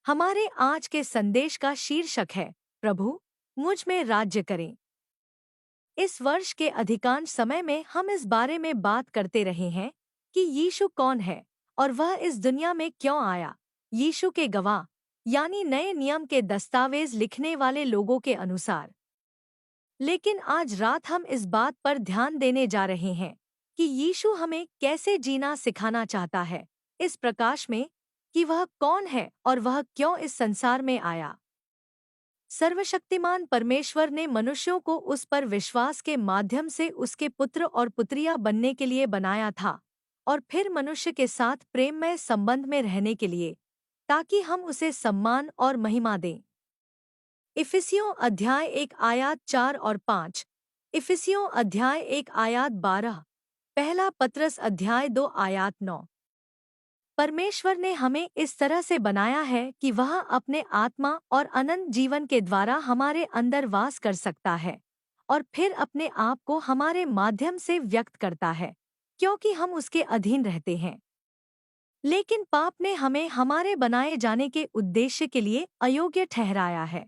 हमारे आज के संदेश का शीर्षक है, प्रभु मुझ में राज्य करें। इस वर्ष के अधिकांश समय में हम इस बारे में बात करते रहे हैं कि यीशु कौन है और वह इस दुनिया में क्यों आया। यीशु के गवाह यानी नए नियम के दस्तावेज लिखने वाले लोगों के अनुसार। लेकिन आज रात हम इस बात पर ध्यान देने जा रहे हैं कि यीशु हमें कैसे जीना सिखाना चाहता है, इस प्रकाश में कि वह कौन है और वह क्यों इस संसार में आया। सर्वशक्तिमान परमेश्वर ने मनुष्यों को उस पर विश्वास के माध्यम से उसके पुत्र और पुत्रियां बनने के लिए बनाया था और फिर मनुष्य के साथ प्रेममय संबंध में रहने के लिए, ताकि हम उसे सम्मान और महिमा दें। इफिसियों अध्याय 1 आयात 4 और 5, इफिसियों अध्याय 1 आयात 12, पहला पत्रस अध्याय 2 आयात 9। परमेश्वर ने हमें इस तरह से बनाया है कि वह अपने आत्मा और अनंत जीवन के द्वारा हमारे अंदर वास कर सकता है और फिर अपने आप को हमारे माध्यम से व्यक्त करता है, क्योंकि हम उसके अधीन रहते हैं। लेकिन पाप ने हमें हमारे बनाए जाने के उद्देश्य के लिए अयोग्य ठहराया है।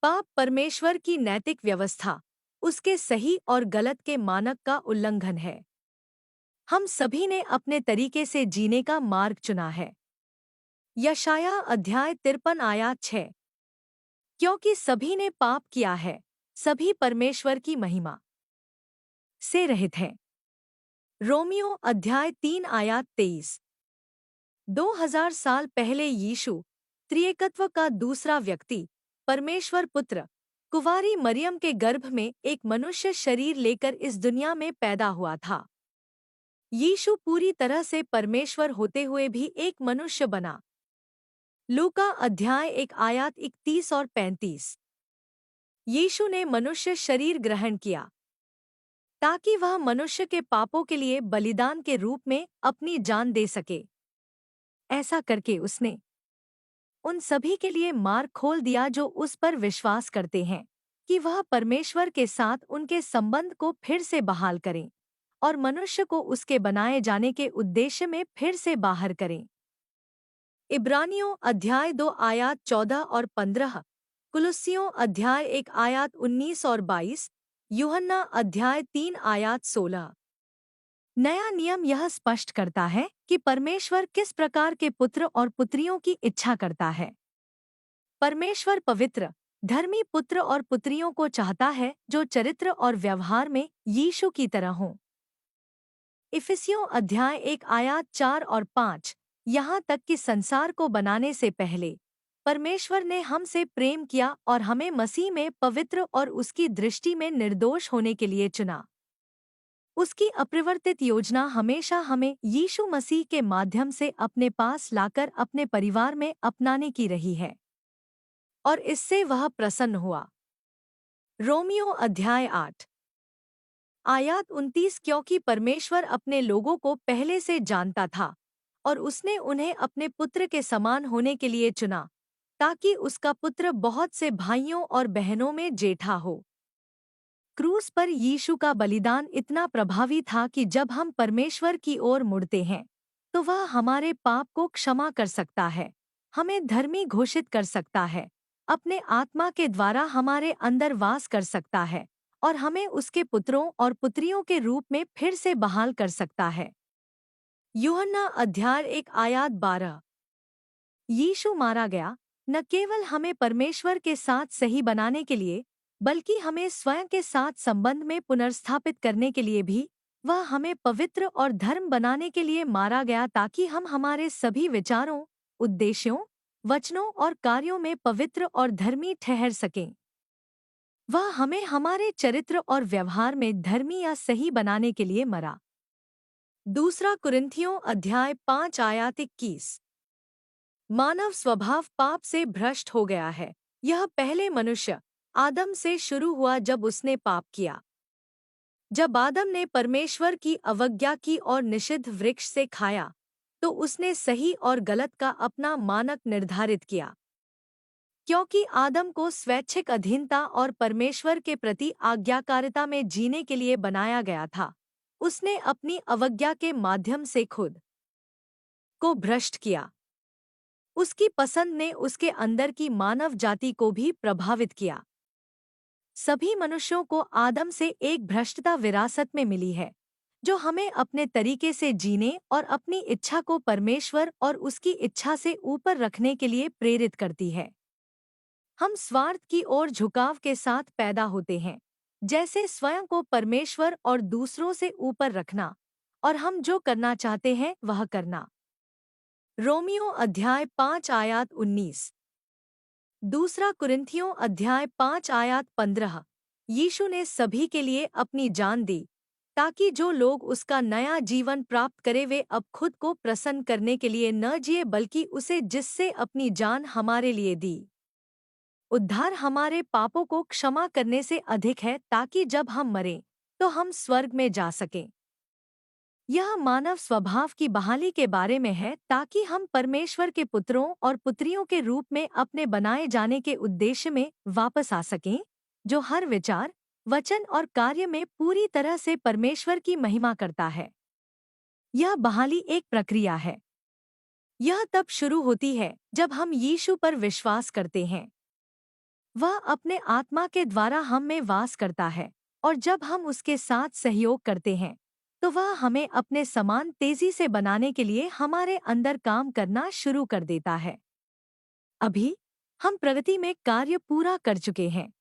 पाप परमेश्वर की नैतिक व्यवस्था, उसके सही और गलत के मानक का उल्लंघन है। हम सभी ने अपने तरीके से जीने का मार्ग चुना है। यशायाह अध्याय 53 आयात 6, क्योंकि सभी ने पाप किया है, सभी परमेश्वर की महिमा से रहित हैं। रोमियो अध्याय 3 आयात 23। 2000 साल पहले यीशु, त्रिएकत्व का दूसरा व्यक्ति, परमेश्वर पुत्र, कुंवारी मरियम के गर्भ में एक मनुष्य शरीर लेकर इस दुनिया में पैदा हुआ था। यीशु पूरी तरह से परमेश्वर होते हुए भी एक मनुष्य बना। लूका अध्याय 1 आयात 31 और 35। यीशु ने मनुष्य शरीर ग्रहण किया ताकि वह मनुष्य के पापों के लिए बलिदान के रूप में अपनी जान दे सके। ऐसा करके उसने उन सभी के लिए मार्ग खोल दिया जो उस पर विश्वास करते हैं, कि वह परमेश्वर के साथ उनके संबंध को फिर से बहाल करें और मनुष्य को उसके बनाए जाने के उद्देश्य में फिर से बाहर करें। इब्रानियों अध्याय 2 आयात 14 और 15, कुलुस्सियों अध्याय 1 आयात 19 और 22, यूहन्ना अध्याय 3 आयात 16। नया नियम यह स्पष्ट करता है कि परमेश्वर किस प्रकार के पुत्र और पुत्रियों की इच्छा करता है। परमेश्वर पवित्र, धर्मी पुत्र और पुत्रियों को चाहता है जो चरित्र और व्यवहार में यीशु की तरह हों। इफिसियों अध्याय 1 आयात 4 और 5, यहाँ तक कि संसार को बनाने से पहले परमेश्वर ने हमसे प्रेम किया और हमें मसीह में पवित्र और उसकी दृष्टि में निर्दोष होने के लिए चुना। उसकी अपरिवर्तित योजना हमेशा हमें यीशु मसीह के माध्यम से अपने पास लाकर अपने परिवार में अपनाने की रही है और इससे वह प्रसन्न हुआ। रोमियो अध्याय 8 आयात 29, क्योंकि परमेश्वर अपने लोगों को पहले से जानता था और उसने उन्हें अपने पुत्र के समान होने के लिए चुना, ताकि उसका पुत्र बहुत से भाइयों और बहनों में जेठा हो। क्रूस पर यीशु का बलिदान इतना प्रभावी था कि जब हम परमेश्वर की ओर मुड़ते हैं तो वह हमारे पाप को क्षमा कर सकता है, हमें धर्मी घोषित कर सकता है, अपने आत्मा के द्वारा हमारे अंदर वास कर सकता है और हमें उसके पुत्रों और पुत्रियों के रूप में फिर से बहाल कर सकता है। यूहन्ना अध्याय 1 आयात 12। यीशु मारा गया न केवल हमें परमेश्वर के साथ सही बनाने के लिए, बल्कि हमें स्वयं के साथ संबंध में पुनर्स्थापित करने के लिए भी। वह हमें पवित्र और धर्म बनाने के लिए मारा गया ताकि हम हमारे सभी विचारों, उद्देश्यों, वचनों और कार्यों में पवित्र और धर्मी ठहर सकें। वह हमें हमारे चरित्र और व्यवहार में धर्मी या सही बनाने के लिए मरा। दूसरा कुरिन्थियों अध्याय 5 आयात 21। मानव स्वभाव पाप से भ्रष्ट हो गया है। यह पहले मनुष्य आदम से शुरू हुआ जब उसने पाप किया। जब आदम ने परमेश्वर की अवज्ञा की और निषिद्ध वृक्ष से खाया, तो उसने सही और गलत का अपना मानक निर्धारित किया। क्योंकि आदम को स्वैच्छिक अधीनता और परमेश्वर के प्रति आज्ञाकारिता में जीने के लिए बनाया गया था, उसने अपनी अवज्ञा के माध्यम से खुद को भ्रष्ट किया। उसकी पसंद ने उसके अंदर की मानव जाति को भी प्रभावित किया। सभी मनुष्यों को आदम से एक भ्रष्टता विरासत में मिली है, जो हमें अपने तरीके से जीने और अपनी इच्छा को परमेश्वर और उसकी इच्छा से ऊपर रखने के लिए प्रेरित करती है। हम स्वार्थ की ओर झुकाव के साथ पैदा होते हैं, जैसे स्वयं को परमेश्वर और दूसरों से ऊपर रखना, और हम जो करना चाहते हैं वह करना। रोमियो अध्याय 5 आयत 19। दूसरा कुरिन्थियों अध्याय 5 आयत 15। यीशु ने सभी के लिए अपनी जान दी, ताकि जो लोग उसका नया जीवन प्राप्त करे वे अब खुद को प्रसन्न करने के लिए न जिए, बल्कि उसे जिससे अपनी जान हमारे लिए दी। उद्धार हमारे पापों को क्षमा करने से अधिक है, ताकि जब हम मरें तो हम स्वर्ग में जा सकें। यह मानव स्वभाव की बहाली के बारे में है, ताकि हम परमेश्वर के पुत्रों और पुत्रियों के रूप में अपने बनाए जाने के उद्देश्य में वापस आ सकें, जो हर विचार, वचन और कार्य में पूरी तरह से परमेश्वर की महिमा करता है। यह बहाली एक प्रक्रिया है। यह तब शुरू होती है जब हम यीशु पर विश्वास करते हैं। वह अपने आत्मा के द्वारा हम में वास करता है, और जब हम उसके साथ सहयोग करते हैं तो वह हमें अपने समान तेजी से बनाने के लिए हमारे अंदर काम करना शुरू कर देता है। अभी हम प्रगति में कार्य पूरा कर चुके हैं।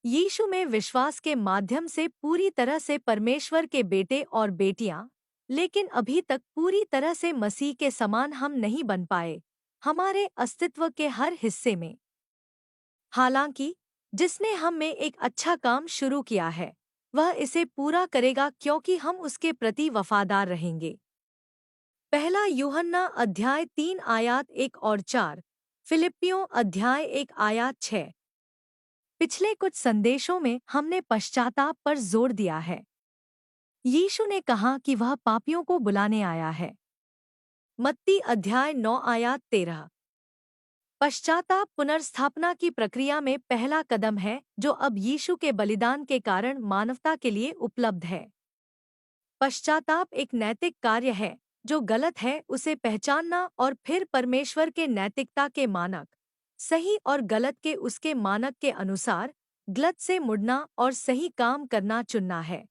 यीशु में विश्वास के माध्यम से पूरी तरह से परमेश्वर के बेटे और बेटियां, लेकिन अभी तक पूरी तरह से मसीह के समान हम नहीं बन पाए, हमारे अस्तित्व के हर हिस्से में। हालांकि जिसने हम में एक अच्छा काम शुरू किया है, वह इसे पूरा करेगा, क्योंकि हम उसके प्रति वफादार रहेंगे। पहला यूहन्ना अध्याय 3 आयत 1 और 4। फिलिप्पियों अध्याय 1 आयत 6। पिछले कुछ संदेशों में हमने पश्चाताप पर जोर दिया है। यीशु ने कहा कि वह पापियों को बुलाने आया है। मत्ती अध्याय 9 आयत 13। पश्चाताप पुनर्स्थापना की प्रक्रिया में पहला कदम है, जो अब यीशु के बलिदान के कारण मानवता के लिए उपलब्ध है। पश्चाताप एक नैतिक कार्य है, जो गलत है उसे पहचानना और फिर परमेश्वर के नैतिकता के मानक, सही और गलत के उसके मानक के अनुसार गलत से मुड़ना और सही काम करना चुनना है।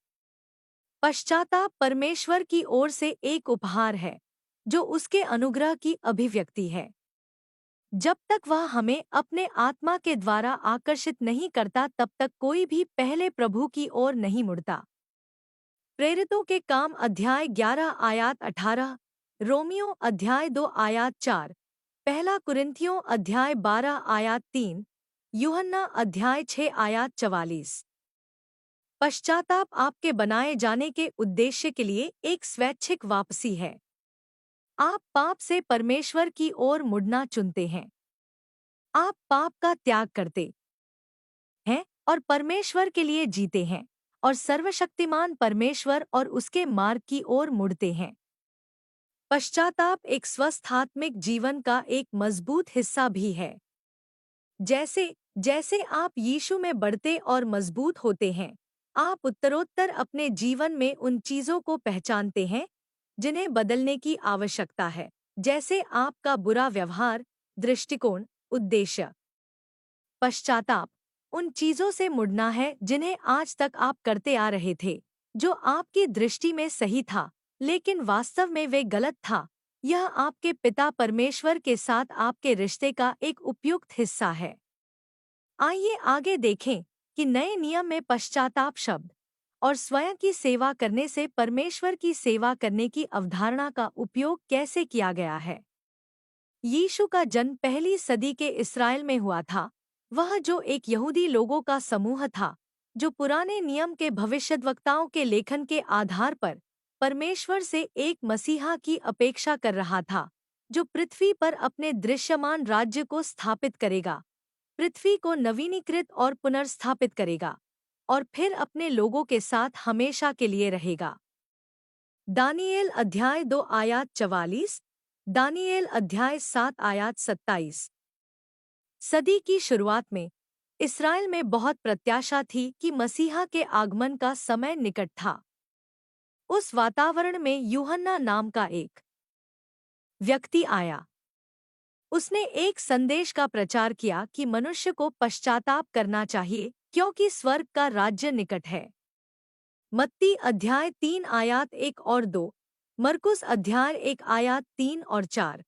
पश्चाताप परमेश्वर की ओर से एक उपहार है, जो उसके अनुग्रह की अभिव्यक्ति है। जब तक वह हमें अपने आत्मा के द्वारा आकर्षित नहीं करता, तब तक कोई भी पहले प्रभु की ओर नहीं मुड़ता। प्रेरितों के काम अध्याय 11 आयत 18, रोमियो अध्याय 2 आयत 4, पहला कुरिन्थियों अध्याय 12 आयत 3, यूहन्ना अध्याय 6 आयत 44। पश्चाताप आपके बनाए जाने के उद्देश्य के लिए एक स्वैच्छिक वापसी है। आप पाप से परमेश्वर की ओर मुड़ना चुनते हैं। आप पाप का त्याग करते हैं और परमेश्वर के लिए जीते हैं, और सर्वशक्तिमान परमेश्वर और उसके मार्ग की ओर मुड़ते हैं। पश्चाताप एक स्वस्थ आत्मिक जीवन का एक मजबूत हिस्सा भी है। जैसे जैसे आप यीशु में बढ़ते और मजबूत होते हैं, आप उत्तरोत्तर अपने जीवन में उन चीजों को पहचानते हैं जिन्हें बदलने की आवश्यकता है, जैसे आपका बुरा व्यवहार, दृष्टिकोण, उद्देश्य। पश्चाताप उन चीजों से मुड़ना है जिन्हें आज तक आप करते आ रहे थे, जो आपकी दृष्टि में सही था लेकिन वास्तव में वे गलत था। यह आपके पिता परमेश्वर के साथ आपके रिश्ते का एक उपयुक्त हिस्सा है। आइए आगे देखें कि नए नियम में पश्चाताप शब्द और स्वयं की सेवा करने से परमेश्वर की सेवा करने की अवधारणा का उपयोग कैसे किया गया है। यीशु का जन्म पहली सदी के इस्राएल में हुआ था, वह जो एक यहूदी लोगों का समूह था, जो पुराने नियम के भविष्यद्वक्ताओं के लेखन के आधार पर परमेश्वर से एक मसीहा की अपेक्षा कर रहा था, जो पृथ्वी पर अपने दृश्यमान राज्य को स्थापित करेगा, पृथ्वी को नवीनीकृत और पुनर्स्थापित करेगा, और फिर अपने लोगों के साथ हमेशा के लिए रहेगा। दानियेल अध्याय 2 आयत 44, दानियेल अध्याय 7 आयत 27। सदी की शुरुआत में इस्राएल में बहुत प्रत्याशा थी कि मसीहा के आगमन का समय निकट था। उस वातावरण में यूहन्ना नाम का एक व्यक्ति आया। उसने एक संदेश का प्रचार किया कि मनुष्य को पश्चाताप करना चाहिए क्योंकि स्वर्ग का राज्य निकट है। मत्ती अध्याय 3 आयात 1 और 2, मरकुस अध्याय 1 आयात 3 और 4।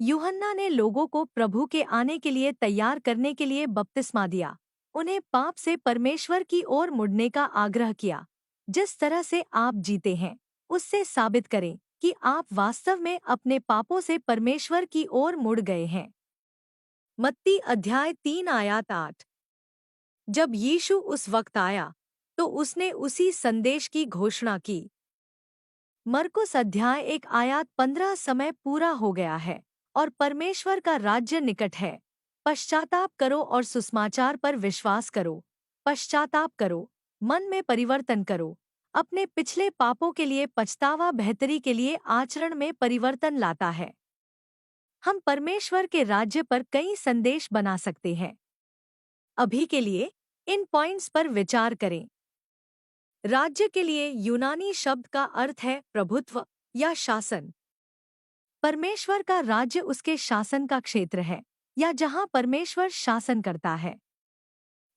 यूहन्ना ने लोगों को प्रभु के आने के लिए तैयार करने के लिए बपतिस्मा दिया। उन्हें पाप से परमेश्वर की ओर मुड़ने का आग्रह किया। जिस तरह से आप जीते हैं, उससे साबित करें कि आप वास्तव में अपने पापों से परमेश्वर की ओर मुड़ गए हैं। मत्ती अध्याय 3 आयात 8। जब यीशु उस वक्त आया, तो उसने उसी संदेश की घोषणा की। मरकुस अध्याय 1 आयात 15। समय पूरा हो गया है और परमेश्वर का राज्य निकट है। पश्चाताप करो और सुसमाचार पर विश्वास करो। पश्चाताप करो, मन में परिवर्तन करो। अपने पिछले पापों के लिए पछतावा बेहतरी के लिए आचरण में परिवर्तन लाता है। हम परमेश्वर के राज्य पर कई संदेश बना सकते हैं। अभी के लिए इन पॉइंट्स पर विचार करें। राज्य के लिए यूनानी शब्द का अर्थ है प्रभुत्व या शासन। परमेश्वर का राज्य उसके शासन का क्षेत्र है या जहां परमेश्वर शासन करता है।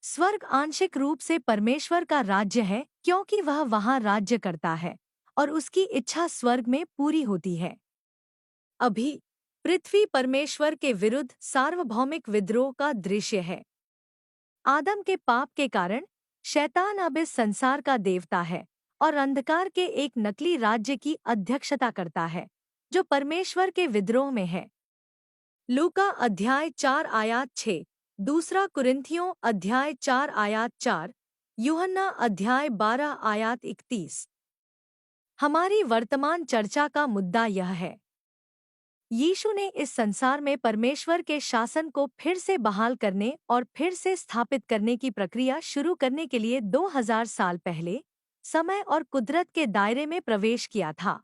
स्वर्ग आंशिक रूप से परमेश्वर का राज्य है क्योंकि वह वहां राज्य करता है और उसकी इच्छा स्वर्ग में पूरी होती है। अभी पृथ्वी परमेश्वर के विरुद्ध सार्वभौमिक विद्रोह का दृश्य है। आदम के पाप के कारण शैतान अब इस संसार का देवता है और अंधकार के एक नकली राज्य की अध्यक्षता करता है जो परमेश्वर के विद्रोह में है। लूका अध्याय 4 आयात 6, दूसरा कुरिन्थियों अध्याय 4 आयात 4, यूहन्ना अध्याय 12 आयात 31। हमारी वर्तमान चर्चा का मुद्दा यह है। यीशु ने इस संसार में परमेश्वर के शासन को फिर से बहाल करने और फिर से स्थापित करने की प्रक्रिया शुरू करने के लिए 2000 साल पहले समय और कुदरत के दायरे में प्रवेश किया था।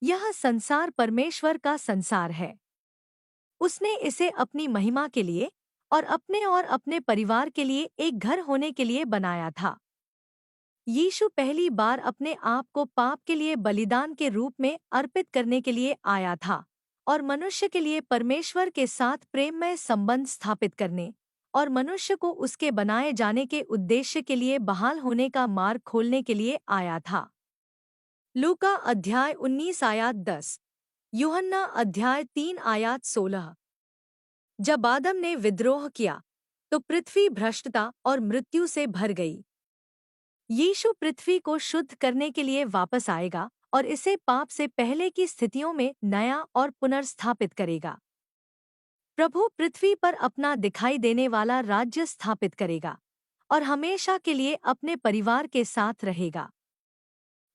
यह संसार परमेश्वर का संसार है। उसने इसे अपनी महिमा के लिए और अपने परिवार के लिए एक घर होने के लिए बनाया था। यीशु पहली बार अपने आप को पाप के लिए बलिदान के रूप में अर्पित करने के लिए आया था और मनुष्य के लिए परमेश्वर के साथ प्रेममय संबंध स्थापित करने और मनुष्य को उसके बनाए जाने के उद्देश्य के लिए बहाल होने का मार्ग खोलने के लिए आया था। लूका अध्याय 19 आयात 10, यूहन्ना अध्याय 3 आयात 16। जब आदम ने विद्रोह किया तो पृथ्वी भ्रष्टता और मृत्यु से भर गई। यीशु पृथ्वी को शुद्ध करने के लिए वापस आएगा और इसे पाप से पहले की स्थितियों में नया और पुनर्स्थापित करेगा। प्रभु पृथ्वी पर अपना दिखाई देने वाला राज्य स्थापित करेगा और हमेशा के लिए अपने परिवार के साथ रहेगा।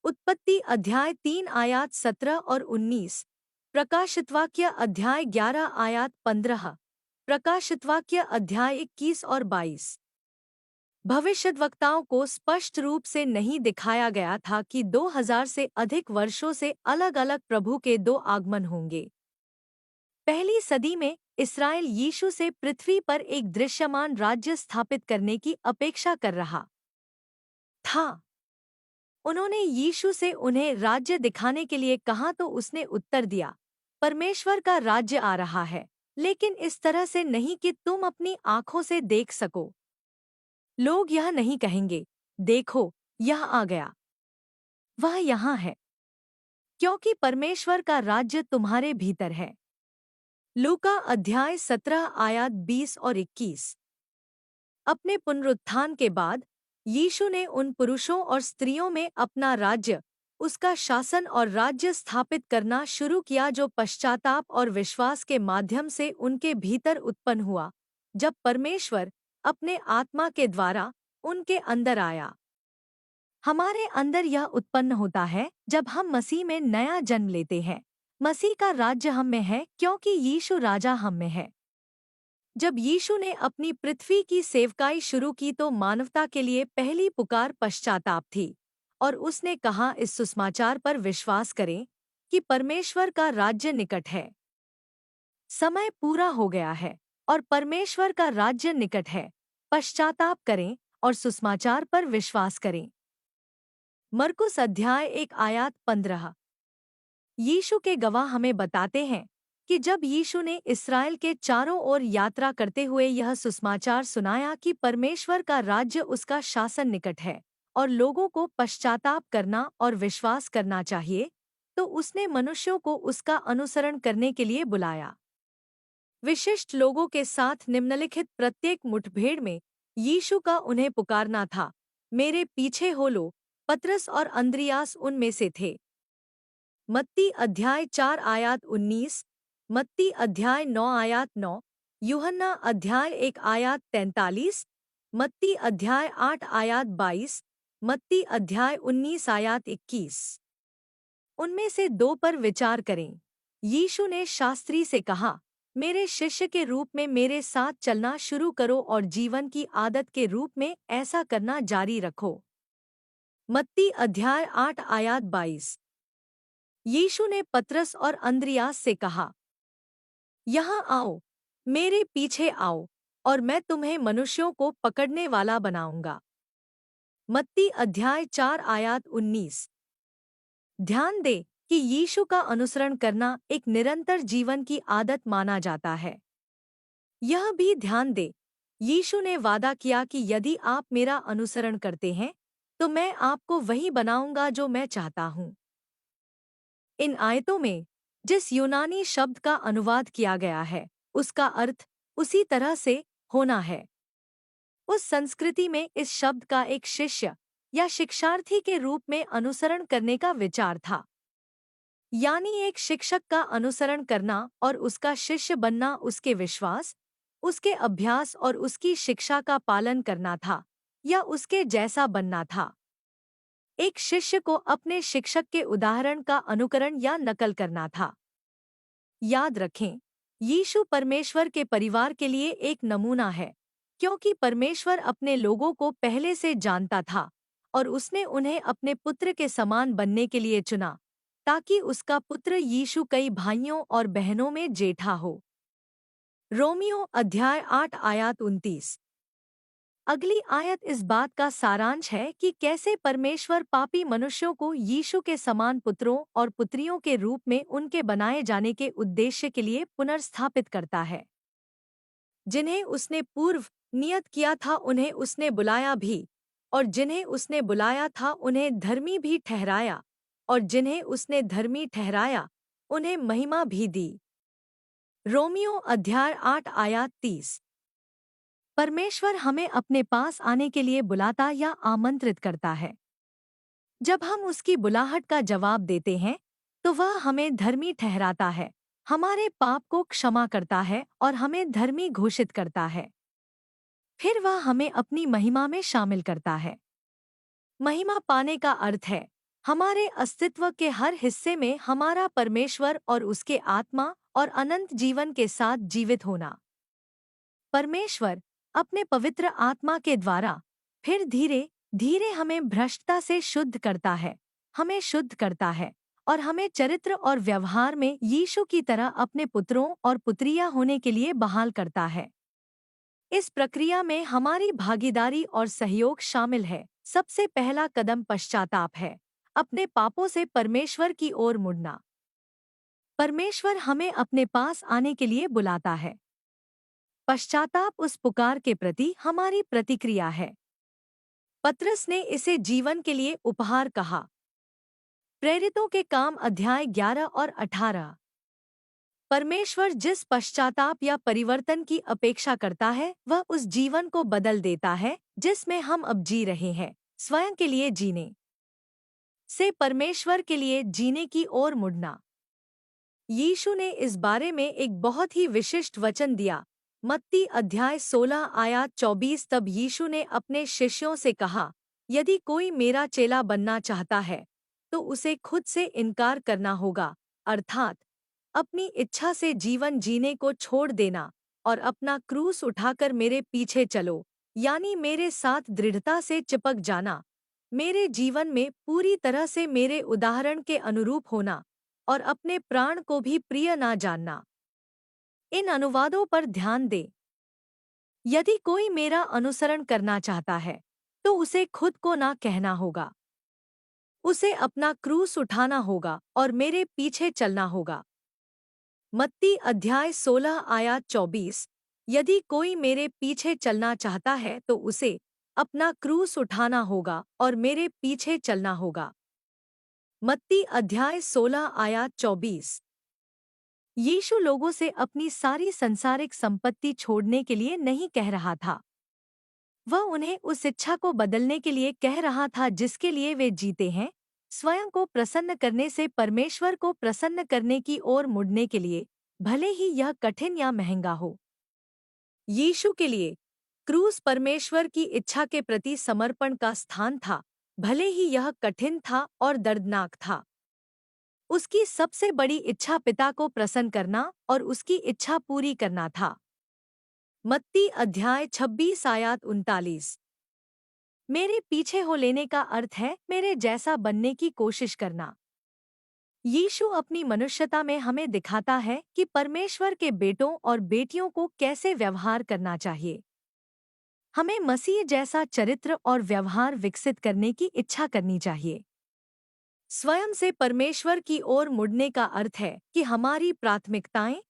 उत्पत्ति अध्याय 3 आयात 17 और 19, प्रकाशितवाक्य अध्याय 11 आयात 15, प्रकाशितवाक्य अध्याय 21 और 22। भविष्यद्वक्ताओं को स्पष्ट रूप से नहीं दिखाया गया था कि 2000 से अधिक वर्षों से अलग अलग प्रभु के दो आगमन होंगे। पहली सदी में इस्राएल यीशु से पृथ्वी पर एक दृश्यमान राज्य स्थापित करने की अपेक्षा कर रहा था। उन्होंने यीशु से उन्हें राज्य दिखाने के लिए कहा तो उसने उत्तर दिया, परमेश्वर का राज्य आ रहा है, लेकिन इस तरह से नहीं कि तुम अपनी आंखों से देख सको। लोग यह नहीं कहेंगे, देखो यह आ गया, वह यहाँ है, क्योंकि परमेश्वर का राज्य तुम्हारे भीतर है। लूका अध्याय 17 आयात 20 और 21। अपने पुनरुत्थान के बाद यीशु ने उन पुरुषों और स्त्रियों में अपना राज्य, उसका शासन और राज्य स्थापित करना शुरू किया जो पश्चाताप और विश्वास के माध्यम से उनके भीतर उत्पन्न हुआ जब परमेश्वर अपने आत्मा के द्वारा उनके अंदर आया। हमारे अंदर यह उत्पन्न होता है जब हम मसीह में नया जन्म लेते हैं। मसीह का राज्य हम में है क्योंकि यीशु राजा हम में है। जब यीशु ने अपनी पृथ्वी की सेवकाई शुरू की तो मानवता के लिए पहली पुकार पश्चाताप थी और उसने कहा, इस सुसमाचार पर विश्वास करें कि परमेश्वर का राज्य निकट है। समय पूरा हो गया है और परमेश्वर का राज्य निकट है। पश्चाताप करें और सुसमाचार पर विश्वास करें। मरकुस अध्याय 1 आयात 15। यीशु के गवाह हमें बताते हैं कि जब यीशु ने इस्राएल के चारों ओर यात्रा करते हुए यह सुसमाचार सुनाया कि परमेश्वर का राज्य उसका शासन निकट है और लोगों को पश्चाताप करना और विश्वास करना चाहिए, तो उसने मनुष्यों को उसका अनुसरण करने के लिए बुलाया। विशिष्ट लोगों के साथ निम्नलिखित प्रत्येक मुठभेड़ में यीशु का उन्हें पुकारना था, मेरे पीछे हो लो। पतरस और अंद्रियास उनमें से थे। मत्ती अध्याय 4 आयत 19, मत्ती अध्याय 9 आयत 9, यूहन्ना अध्याय 1 आयत 43, मत्ती अध्याय 8 आयत 22, मत्ती अध्याय 19 आयत 21। उनमें से दो पर विचार करें। यीशु ने शास्त्री से कहा, मेरे शिष्य के रूप में मेरे साथ चलना शुरू करो और जीवन की आदत के रूप में ऐसा करना जारी रखो। मत्ती अध्याय 8 आयत 22। यीशु ने पतरस और अंद्रियास से कहा, यहाँ आओ, मेरे पीछे आओ, और मैं तुम्हें मनुष्यों को पकड़ने वाला बनाऊंगा। मत्ती अध्याय 4 आयत 19। ध्यान दे कि यीशु का अनुसरण करना एक निरंतर जीवन की आदत माना जाता है। यह भी ध्यान दे, यीशु ने वादा किया कि यदि आप मेरा अनुसरण करते हैं, तो मैं आपको वही बनाऊंगा जो मैं चाहता हूँ। इन आयतों में जिस यूनानी शब्द का अनुवाद किया गया है, उसका अर्थ उसी तरह से होना है। उस संस्कृति में इस शब्द का एक शिष्य या शिक्षार्थी के रूप में अनुसरण करने का विचार था, यानी एक शिक्षक का अनुसरण करना और उसका शिष्य बनना उसके विश्वास, उसके अभ्यास और उसकी शिक्षा का पालन करना था, या उसके जैसा बनना था। एक शिष्य को अपने शिक्षक के उदाहरण का अनुकरण या नकल करना था। याद रखें, यीशु परमेश्वर के परिवार के लिए एक नमूना है, क्योंकि परमेश्वर अपने लोगों को पहले से जानता था और उसने उन्हें अपने पुत्र के समान बनने के लिए चुना, ताकि उसका पुत्र यीशु कई भाइयों और बहनों में जेठा हो। रोमियो अध्याय 8 आयत 29। अगली आयत इस बात का सारांश है कि कैसे परमेश्वर पापी मनुष्यों को यीशु के समान पुत्रों और पुत्रियों के रूप में उनके बनाए जाने के उद्देश्य के लिए पुनर्स्थापित करता है। जिन्हें उसने पूर्व नियत किया था उन्हें उसने बुलाया भी, और जिन्हें उसने बुलाया था उन्हें धर्मी भी ठहराया, और जिन्हें उसने धर्मी ठहराया उन्हें महिमा भी दी। रोमियो अध्याय 8 आयत 30। परमेश्वर हमें अपने पास आने के लिए बुलाता या आमंत्रित करता है। जब हम उसकी बुलाहट का जवाब देते हैं, तो वह हमें धर्मी ठहराता है, हमारे पाप को क्षमा करता है और हमें धर्मी घोषित करता है। फिर वह हमें अपनी महिमा में शामिल करता है। महिमा पाने का अर्थ है हमारे अस्तित्व के हर हिस्से में हमारा परमेश्वर और उसके आत्मा और अनंत जीवन के साथ जीवित होना। परमेश्वर अपने पवित्र आत्मा के द्वारा फिर धीरे धीरे हमें भ्रष्टता से शुद्ध करता है, हमें शुद्ध करता है और हमें चरित्र और व्यवहार में यीशु की तरह अपने पुत्रों और पुत्रियां होने के लिए बहाल करता है। इस प्रक्रिया में हमारी भागीदारी और सहयोग शामिल है। सबसे पहला कदम पश्चाताप है, अपने पापों से परमेश्वर की ओर मुड़ना। परमेश्वर हमें अपने पास आने के लिए बुलाता है। पश्चाताप उस पुकार के प्रति हमारी प्रतिक्रिया है। पतरस ने इसे जीवन के लिए उपहार कहा। प्रेरितों के काम अध्याय 11 और 18। परमेश्वर जिस पश्चाताप या परिवर्तन की अपेक्षा करता है वह उस जीवन को बदल देता है जिसमें हम अब जी रहे हैं। स्वयं के लिए जीने से परमेश्वर के लिए जीने की ओर मुड़ना। यीशु ने इस बारे में एक बहुत ही विशिष्ट वचन दिया। मत्ती अध्याय 16 आयत 24। तब यीशु ने अपने शिष्यों से कहा, यदि कोई मेरा चेला बनना चाहता है तो उसे खुद से इनकार करना होगा, अर्थात अपनी इच्छा से जीवन जीने को छोड़ देना और अपना क्रूस उठाकर मेरे पीछे चलो, यानी मेरे साथ दृढ़ता से चिपक जाना, मेरे जीवन में पूरी तरह से मेरे उदाहरण के अनुरूप होना और अपने प्राण को भी प्रिय ना जानना। इन अनुवादों पर ध्यान दें। यदि कोई मेरा अनुसरण करना चाहता है तो उसे खुद को ना कहना होगा, उसे अपना क्रूस उठाना होगा और मेरे पीछे चलना होगा। मत्ती अध्याय 16 आयत 24। यदि कोई मेरे पीछे चलना चाहता है तो उसे अपना क्रूस उठाना होगा और मेरे पीछे चलना होगा। मत्ती अध्याय 16 आयत 24। यीशु लोगों से अपनी सारी संसारिक संपत्ति छोड़ने के लिए नहीं कह रहा था। वह उन्हें उस इच्छा को बदलने के लिए कह रहा था जिसके लिए वे जीते हैं, स्वयं को प्रसन्न करने से परमेश्वर को प्रसन्न करने की ओर मुड़ने के लिए, भले ही यह कठिन या महंगा हो। यीशु के लिए क्रूस परमेश्वर की इच्छा के प्रति समर्पण का स्थान था, भले ही यह कठिन था और दर्दनाक था। उसकी सबसे बड़ी इच्छा पिता को प्रसन्न करना और उसकी इच्छा पूरी करना था। मत्ती अध्याय 26 आयत 39। मेरे पीछे हो लेने का अर्थ है मेरे जैसा बनने की कोशिश करना। यीशु अपनी मनुष्यता में हमें दिखाता है कि परमेश्वर के बेटों और बेटियों को कैसे व्यवहार करना चाहिए। हमें मसीह जैसा चरित्र और व्यवहार विकसित करने की इच्छा करनी चाहिए। स्वयं से परमेश्वर की ओर मुड़ने का अर्थ है कि हमारी प्राथमिकताएं,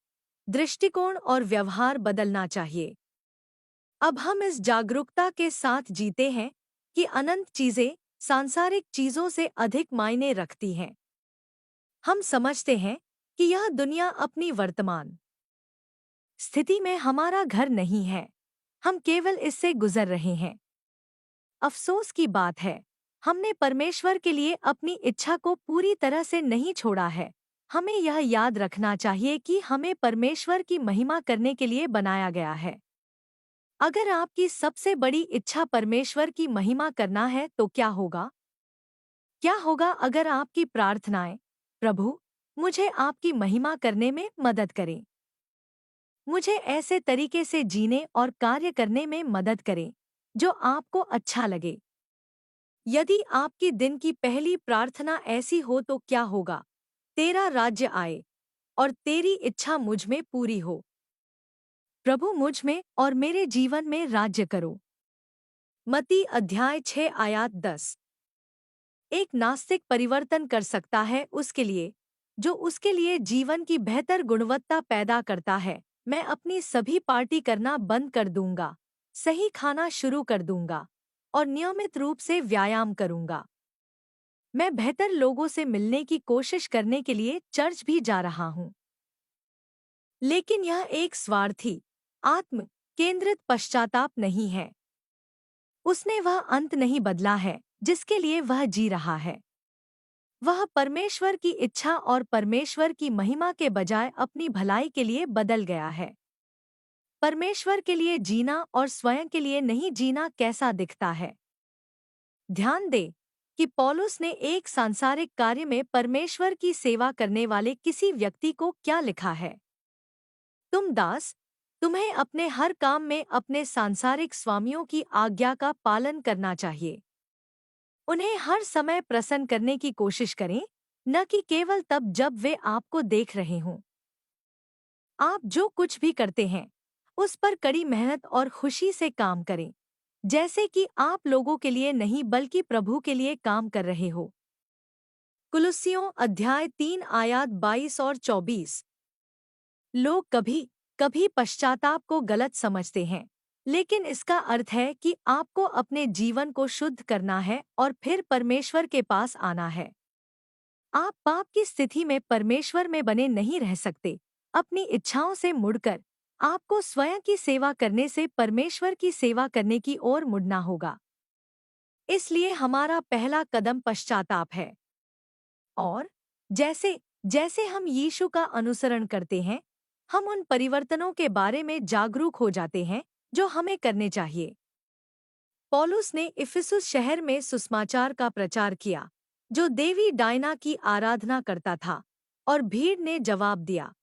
दृष्टिकोण और व्यवहार बदलना चाहिए। अब हम इस जागरूकता के साथ जीते हैं कि अनंत चीजें सांसारिक चीजों से अधिक मायने रखती हैं। हम समझते हैं कि यह दुनिया अपनी वर्तमान स्थिति में हमारा घर नहीं है, हम केवल इससे गुजर रहे हैं। अफसोस की बात है, हमने परमेश्वर के लिए अपनी इच्छा को पूरी तरह से नहीं छोड़ा है। हमें यह याद रखना चाहिए कि हमें परमेश्वर की महिमा करने के लिए बनाया गया है। अगर आपकी सबसे बड़ी इच्छा परमेश्वर की महिमा करना है तो क्या होगा? क्या होगा अगर आपकी प्रार्थनाएं, प्रभु, मुझे आपकी महिमा करने में मदद करें। मुझे ऐसे तरीके से जीने और कार्य करने में मदद करें जो आपको अच्छा लगे। यदि आपकी दिन की पहली प्रार्थना ऐसी हो तो क्या होगा? तेरा राज्य आए और तेरी इच्छा मुझ में पूरी हो। प्रभु, मुझ में और मेरे जीवन में राज्य करो। मत्ती अध्याय 6 आयत 10। एक नास्तिक परिवर्तन कर सकता है उसके लिए, जो उसके लिए जीवन की बेहतर गुणवत्ता पैदा करता है। मैं अपनी सभी पार्टी करना बंद कर दूंगा, सही खाना शुरू कर दूंगा और नियमित रूप से व्यायाम करूंगा। मैं बेहतर लोगों से मिलने की कोशिश करने के लिए चर्च भी जा रहा हूं। लेकिन यह एक स्वार्थी, आत्म केंद्रित पश्चाताप नहीं है। उसने वह अंत नहीं बदला है जिसके लिए वह जी रहा है। वह परमेश्वर की इच्छा और परमेश्वर की महिमा के बजाय अपनी भलाई के लिए बदल गया है। परमेश्वर के लिए जीना और स्वयं के लिए नहीं जीना कैसा दिखता है? ध्यान दें कि पौलुस ने एक सांसारिक कार्य में परमेश्वर की सेवा करने वाले किसी व्यक्ति को क्या लिखा है? तुम दास, तुम्हें अपने हर काम में अपने सांसारिक स्वामियों की आज्ञा का पालन करना चाहिए। उन्हें हर समय प्रसन्न करने की कोशिश करें, न कि केवल तब जब वे आपको देख रहे हों। आप जो कुछ भी करते हैं, उस पर कड़ी मेहनत और खुशी से काम करें, जैसे कि आप लोगों के लिए नहीं बल्कि प्रभु के लिए काम कर रहे हो। कुलुस्सियों अध्याय 3 आयत 22 और 24। लोग कभी कभी पश्चाताप को गलत समझते हैं, लेकिन इसका अर्थ है कि आपको अपने जीवन को शुद्ध करना है और फिर परमेश्वर के पास आना है। आप पाप की स्थिति में परमेश्वर में बने नहीं रह सकते। अपनी इच्छाओं से मुड़कर आपको स्वयं की सेवा करने से परमेश्वर की सेवा करने की ओर मुड़ना होगा। इसलिए हमारा पहला कदम पश्चाताप है। और जैसे जैसे हम यीशु का अनुसरण करते हैं, हम उन परिवर्तनों के बारे में जागरूक हो जाते हैं जो हमें करने चाहिए। पौलुस ने इफिसुस शहर में सुसमाचार का प्रचार किया, जो देवी डायना की आराधना करता था, और भीड़ ने जवाब दिया।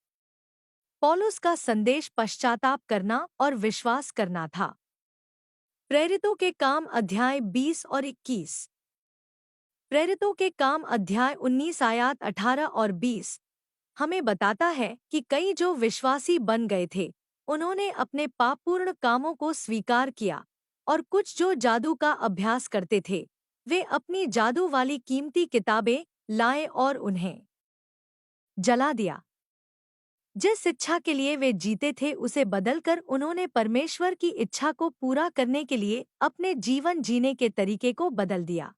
पौलुस का संदेश पश्चाताप करना और विश्वास करना था। प्रेरितों के काम अध्याय 20 और 21। प्रेरितों के काम अध्याय 19 आयत 18 और 20 हमें बताता है कि कई जो विश्वासी बन गए थे, उन्होंने अपने पापपूर्ण कामों को स्वीकार किया, और कुछ जो जादू का अभ्यास करते थे, वे अपनी जादू वाली कीमती किताबें लाए और उन्हें जला दिया। जिस इच्छा के लिए वे जीते थे उसे बदलकर उन्होंने परमेश्वर की इच्छा को पूरा करने के लिए अपने जीवन जीने के तरीके को बदल दिया।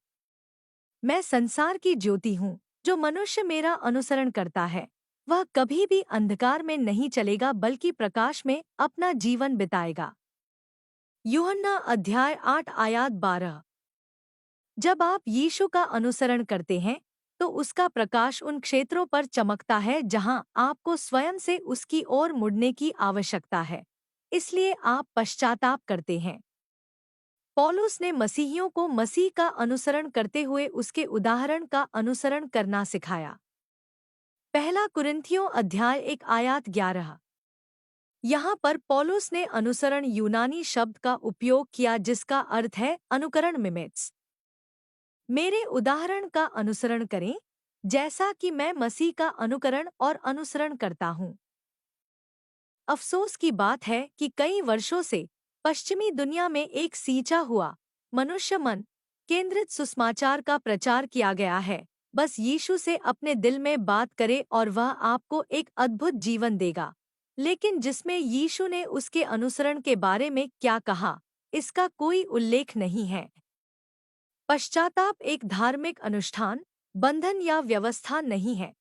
मैं संसार की ज्योति हूँ। जो मनुष्य मेरा अनुसरण करता है वह कभी भी अंधकार में नहीं चलेगा बल्कि प्रकाश में अपना जीवन बिताएगा। यूहन्ना अध्याय 8 आयत 12। जब आप यीशु का अनुसरण करते हैं तो उसका प्रकाश उन क्षेत्रों पर चमकता है जहां आपको स्वयं से उसकी ओर मुड़ने की आवश्यकता है, इसलिए आप पश्चाताप करते हैं। पौलुस ने मसीहियों को मसीह का अनुसरण करते हुए उसके उदाहरण का अनुसरण करना सिखाया। पहला कुरिन्थियों अध्याय 1 आयत 11। यहाँ पर पौलुस ने अनुसरण यूनानी शब्द का उपयोग किया जिसका अर्थ है अनुकरण मिमेट्स। मेरे उदाहरण का अनुसरण करें जैसा कि मैं मसीह का अनुकरण और अनुसरण करता हूँ। अफसोस की बात है कि कई वर्षों से पश्चिमी दुनिया में एक सींचा हुआ मनुष्य मन केंद्रित सुसमाचार का प्रचार किया गया है। बस यीशु से अपने दिल में बात करे और वह आपको एक अद्भुत जीवन देगा, लेकिन जिसमें यीशु ने उसके अनुसरण के बारे में क्या कहा इसका कोई उल्लेख नहीं है। पश्चाताप एक धार्मिक अनुष्ठान, बंधन या व्यवस्था नहीं है।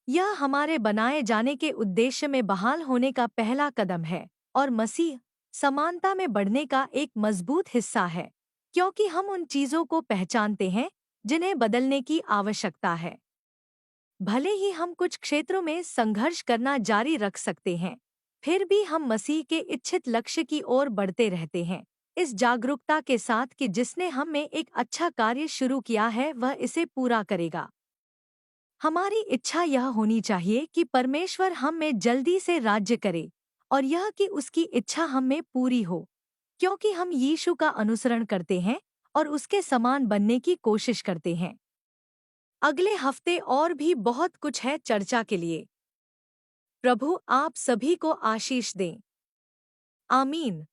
यह हमारे बनाए जाने के उद्देश्य में बहाल होने का पहला कदम है और मसीह समानता में बढ़ने का एक मजबूत हिस्सा है, क्योंकि हम उन चीजों को पहचानते हैं जिन्हें बदलने की आवश्यकता है। भले ही हम कुछ क्षेत्रों में संघर्ष करना जारी रख सकते हैं, फिर भी हम मसीह के इच्छित लक्ष्य की ओर बढ़ते रहते हैं, इस जागरूकता के साथ कि जिसने हम में एक अच्छा कार्य शुरू किया है वह इसे पूरा करेगा। हमारी इच्छा यह होनी चाहिए कि परमेश्वर हम में जल्दी से राज्य करे और यह कि उसकी इच्छा हम में पूरी हो, क्योंकि हम यीशु का अनुसरण करते हैं और उसके समान बनने की कोशिश करते हैं। अगले हफ्ते और भी बहुत कुछ है चर्चा के लिए। प्रभु आप सभी को आशीष दें। आमीन।